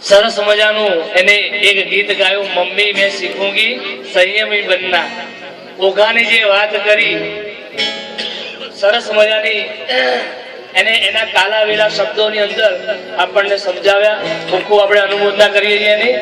સરસ મજાનું એને એક ગીત ગાયું, મમ્મી મેં શીખુંગી સંયમી બનના. ઓઘાની જે વાત કરી સરસ મજાની એને એના કાલાવેલા શબ્દોની અંદર આપણને સમજાવ્યા. ખૂબ ખૂબ આપણે અનુમોદના કરીએ છીએ એની.